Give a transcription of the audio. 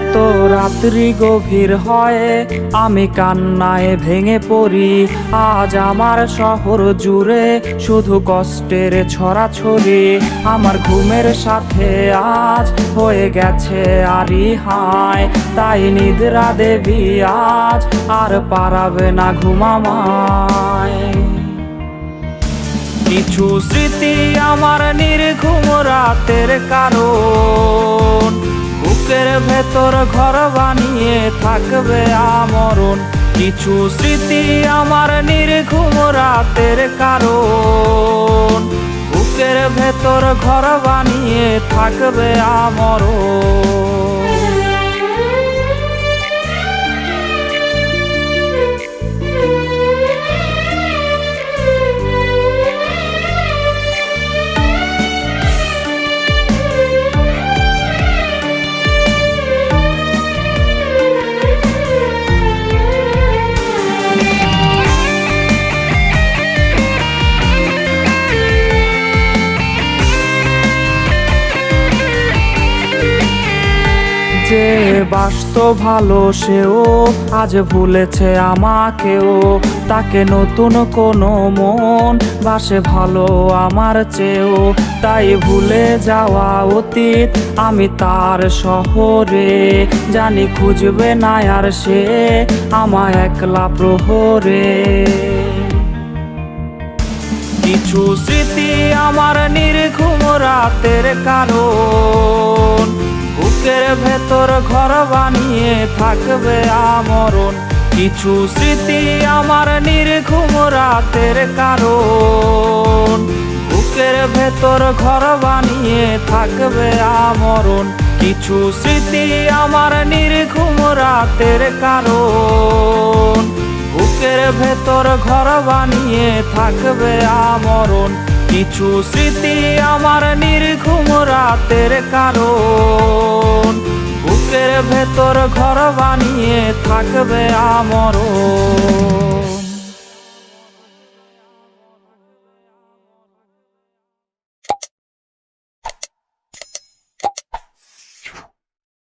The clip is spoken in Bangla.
যত রাত্রি গভীর হয় আমি কান্নায় ভেঙে পড়ি। আজ আমার শহর জুড়ে শুধু কষ্টের ছড়াছড়ি। আমার ঘুমের সাথে আজ হয়ে গেছে আরি হায়, তাই নিদ্রা দেবী আজ আর পারাবে না ঘুমামায়। কিছু স্মৃতি আমার নির্ঘুম রাতের কারণ, বুকের ভেতর ঘর বানিয়ে থাকবে আমরণ। কিছু স্মৃতি আমার নির্ঘুম রাতের কারণ, বুকের ভেতর ঘর বানিয়ে থাকবে আমরণ। যে বাসত ভালো সেও আজ ভুলেছে আমাকেও, তাকে নতুন কোনো মন বাসে ভালো আমার চেয়েও। তাই ভুলে যাওয়া অতীত আমি তার শহরে, জানি খুঁজবে না আর সে আমায় একলা প্রহরে। কিছু স্মৃতি আমার নির্ঘুম রাতের কারণ, বুকের ভেতর ঘর বানিয়ে থাকবে আমরণ। কিছু স্মৃতি আমার নির্ঘুম রাতের কারণ, বুকের ভেতর ঘর বানিয়ে থাকবে আমরণ। কিছু স্মৃতি আমার নির্ঘুম রাতের কারণ, বুকের ভেতর ঘর বানিয়ে থাকবে আমরণ। কিছু স্মৃতি আমার নির্ঘুম রাতের কারণ, বুকের ভেতর ঘর বানিয়ে থাকবে আমরণ।